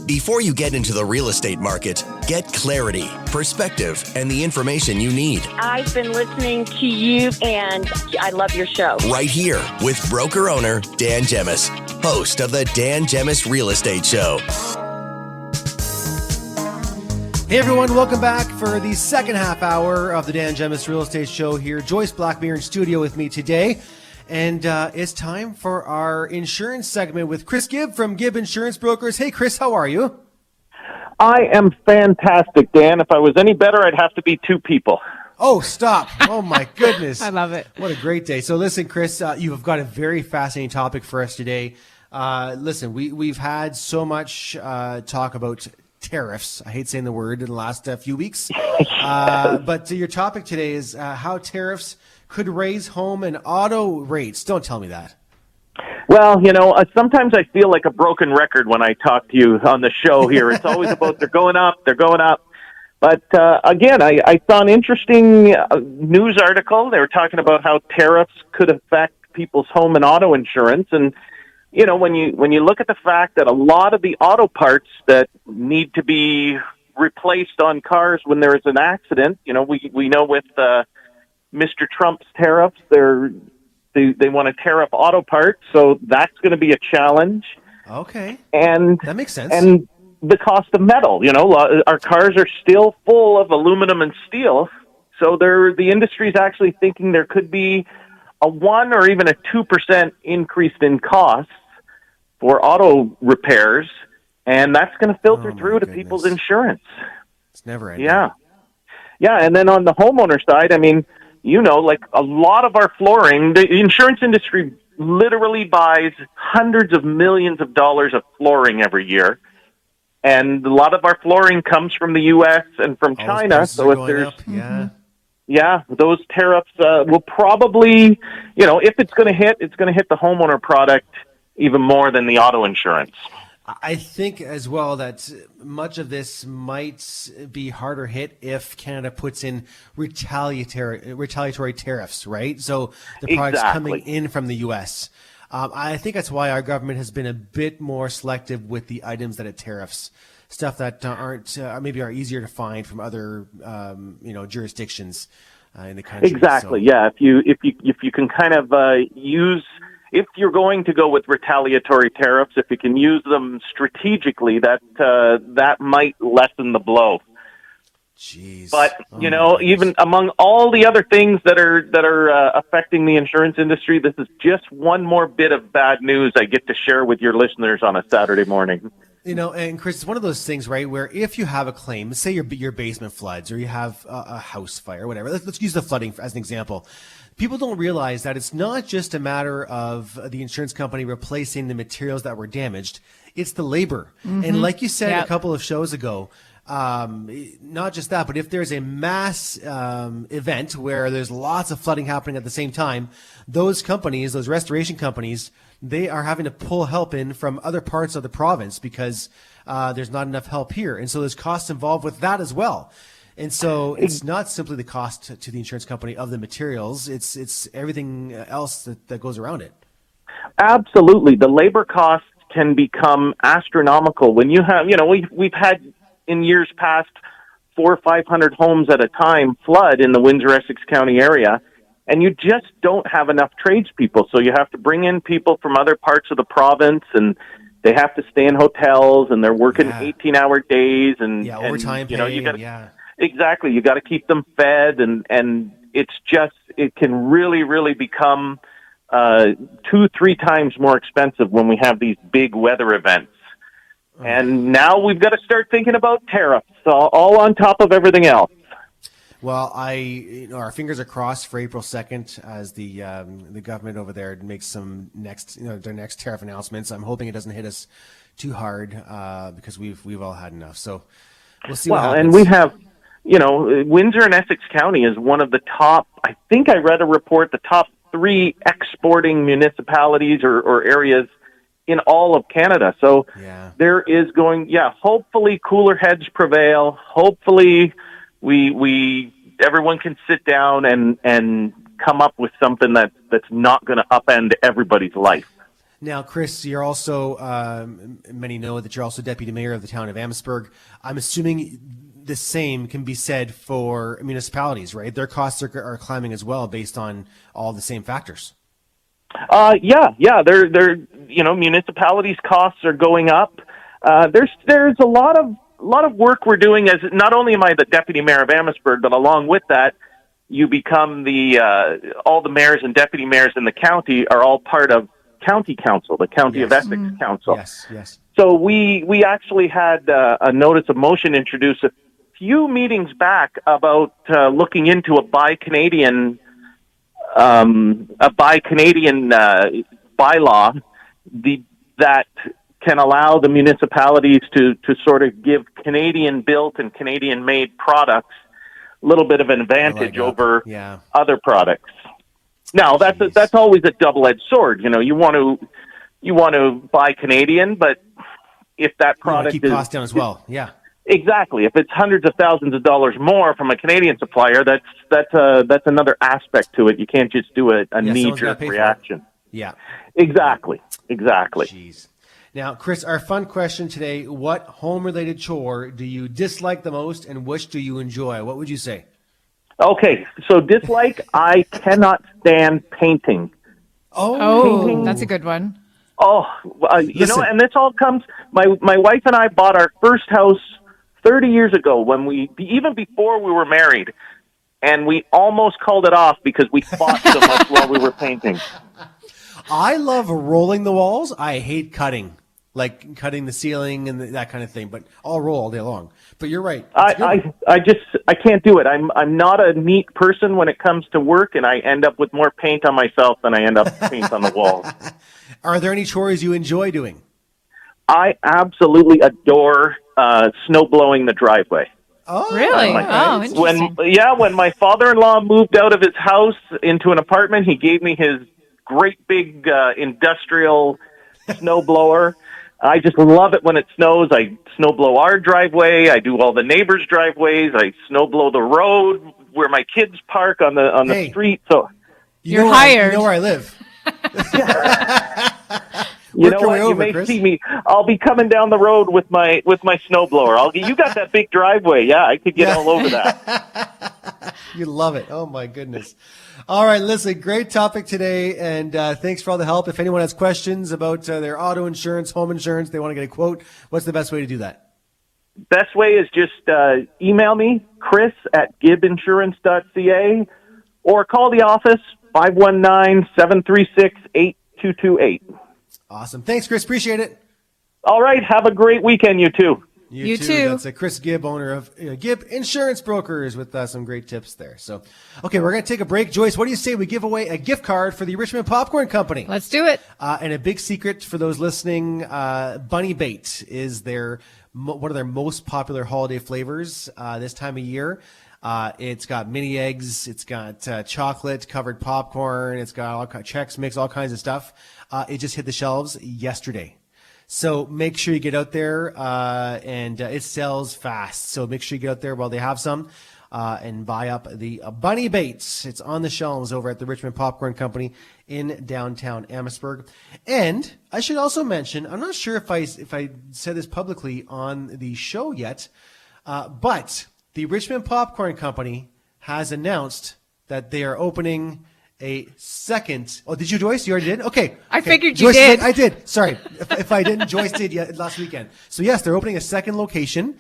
Before you get into the real estate market, get clarity, perspective, and the information you need. I've been listening to you, and I love your show. Right here with broker-owner Dan Gemus, host of the Dan Gemus Real Estate Show. Hey everyone, welcome back for the second half hour of the Dan Gemus Real Estate Show here. Joyce Blackbeer in studio with me today. And it's time for our insurance segment with Chris Gibb from Gibb Insurance Brokers. Hey, Chris, how are you? I am fantastic, Dan. If I was any better, I'd have to be two people. Oh, stop. Oh, my goodness. I love it. What a great day. So listen, Chris, you've got a very fascinating topic for us today. Listen, we've had so much talk about tariffs. I hate saying the word in the last few weeks. But your topic today is how tariffs could raise home and auto rates. Don't tell me that. Well, sometimes I feel like a broken record when I talk to you on the show here. It's always about they're going up. But again, I saw an interesting news article. They were talking about how tariffs could affect people's home and auto insurance. And, when you look at the fact that a lot of the auto parts that need to be replaced on cars when there is an accident, we know with Mr. Trump's tariffs, they want to tear up auto parts, so that's going to be a challenge. Okay, and that makes sense. And the cost of metal, our cars are still full of aluminum and steel, so the industry is actually thinking there could be a 1 or even a 2% increase in costs for auto repairs, and that's going to filter through to people's insurance. It's never ending. Yeah, and then on the homeowner side, like a lot of our flooring, the insurance industry literally buys hundreds of millions of dollars of flooring every year. And a lot of our flooring comes from the U.S. and from China. So if there's, those tariffs will probably, if it's going to hit the homeowner product even more than the auto insurance. I think as well that much of this might be harder hit if Canada puts in retaliatory tariffs, right? So the products coming in from the U.S. I think that's why our government has been a bit more selective with the items that it tariffs, stuff that aren't maybe are easier to find from other jurisdictions in the country. Exactly. So, yeah. If you can kind of use. If you're going to go with retaliatory tariffs, if you can use them strategically, that might lessen the blow. Jeez. But even among all the other things that are affecting the insurance industry, this is just one more bit of bad news I get to share with your listeners on a Saturday morning. And Chris, it's one of those things, right, where if you have a claim, say your basement floods or you have a house fire, whatever. Let's use the flooding as an example. People don't realize that it's not just a matter of the insurance company replacing the materials that were damaged. It's the labor. Mm-hmm. And like you said a couple of shows ago, not just that, but if there's a mass event where there's lots of flooding happening at the same time, those companies, those restoration companies, they are having to pull help in from other parts of the province because there's not enough help here. And so there's costs involved with that as well. And so it's not simply the cost to the insurance company of the materials. It's everything else that goes around it. Absolutely. The labor costs can become astronomical when you have, we've had in years past 400 or 500 homes at a time flood in the Windsor-Essex County area. And you just don't have enough tradespeople. So you have to bring in people from other parts of the province, and they have to stay in hotels, and they're working 18-hour days. And overtime pay. Exactly. You got to keep them fed, and it can really, really become 2-3 times more expensive when we have these big weather events. And now we've got to start thinking about tariffs, all on top of everything else. Well, our fingers are crossed for April 2nd as the government over there makes some their next tariff announcements. I'm hoping it doesn't hit us too hard because we've all had enough. So we'll see what happens. And we have. Windsor and Essex County is one of the top, I think I read a report, the top 3 exporting municipalities or areas in all of Canada. So there is hopefully cooler heads prevail. Hopefully everyone can sit down and come up with something that's not going to upend everybody's life. Now, Chris, you're also, many know that you're also deputy mayor of the town of Amherstburg. I'm assuming the same can be said for municipalities, right? Their costs are climbing as well based on all the same factors. Yeah. They're municipalities' costs are going up. There's a lot of work we're doing. As not only am I the deputy mayor of Amherstburg, but along with that, you become all the mayors and deputy mayors in the county are all part of county council, the County of Essex Council. Yes. So we actually had a notice of motion introduced a few meetings back about looking into a Buy Canadian bylaw that can allow the municipalities to sort of give Canadian-built and Canadian-made products a little bit of an advantage over other products. Now, that's always a double-edged sword. You want to buy Canadian, but if that product keep costs down as well, yeah. Exactly. If it's hundreds of thousands of dollars more from a Canadian supplier, that's another aspect to it. You can't just do a knee-jerk reaction. Yeah. Exactly. Jeez. Now, Chris, our fun question today, what home-related chore do you dislike the most and which do you enjoy? What would you say? Okay, so dislike, I cannot stand painting. Oh, that's a good one. And this all comes, my wife and I bought our first house 30 years ago even before we were married, and we almost called it off because we fought so much while we were painting. I love rolling the walls. I hate cutting, like cutting the ceiling and that kind of thing, but I'll roll all day long. But you're right. I can't do it. I'm not a neat person when it comes to work, and I end up with more paint on myself than I end up paint on the walls. Are there any chores you enjoy doing? I absolutely adore snow blowing the driveway. Oh, really? Interesting. When my father-in-law moved out of his house into an apartment, he gave me his great big industrial snow blower. I just love it when it snows. I snow blow our driveway. I do all the neighbors' driveways. I snow blow the road where my kids park on the street. So you're hired. You know where I live. You know what? You may see me. I'll be coming down the road with my snowblower. You got that big driveway. Yeah, I could get all over that. You love it. Oh, my goodness. All right, listen, great topic today, and thanks for all the help. If anyone has questions about their auto insurance, home insurance, they want to get a quote, what's the best way to do that? Best way is just email me, chris@gibbinsurance.ca, or call the office, 519-736-8228. Awesome. Thanks, Chris. Appreciate it. All right. Have a great weekend, you too. You too. That's Chris Gibb, owner of Gibb Insurance Brokers, with some great tips there. So, okay, we're going to take a break. Joyce, what do you say we give away a gift card for the Richmond Popcorn Company? Let's do it. And a big secret for those listening, Bunny Bait is one of their most popular holiday flavors this time of year. It's got mini eggs. It's got chocolate covered popcorn. It's got all Chex Mix, all kinds of stuff. It just hit the shelves yesterday. So make sure you get out there, and it sells fast. So make sure you get out there while they have some, and buy up the Bunny Baits. It's on the shelves over at the Richmond Popcorn Company in downtown Amherstburg. And I should also mention, I'm not sure if I said this publicly on the show yet, but the Richmond Popcorn Company has announced that they are opening a second. Oh, did you, Joyce? You already did? Okay. I figured you Joyce did. I did. Sorry. If I didn't, Joyce did last weekend. So, yes, they're opening a second location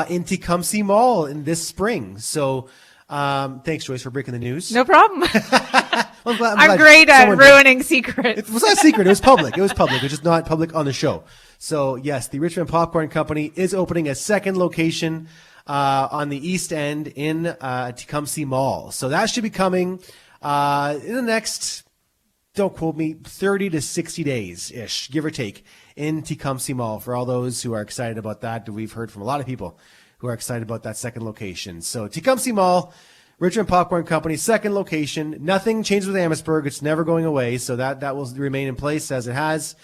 in Tecumseh Mall in this spring. So, thanks, Joyce, for breaking the news. No problem. I'm glad I'm great at ruining secrets. It was not secret. It was public. It was just not public on the show. So, yes, the Richmond Popcorn Company is opening a second location on the East End in Tecumseh Mall. So that should be coming in the next, don't quote me, 30 to 60 days-ish, give or take, in Tecumseh Mall. For all those who are excited about that, we've heard from a lot of people who are excited about that second location. So Tecumseh Mall, Richmond Popcorn Company, second location. Nothing changes with Amherstburg. It's never going away, so that will remain in place as it has.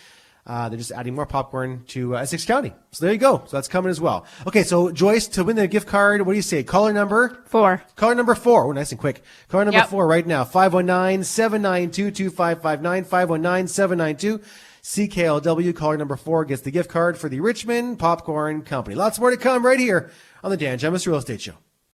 They're just adding more popcorn to Essex County. So there you go. So that's coming as well. Okay, so Joyce, to win the gift card, what do you say? Caller number? 4. Caller number 4. Oh, nice and quick. Caller number 4 right now. 519-792-2559. CKLW. Caller number 4 gets the gift card for the Richmond Popcorn Company. Lots more to come right here on the Dan Gemus Real Estate Show.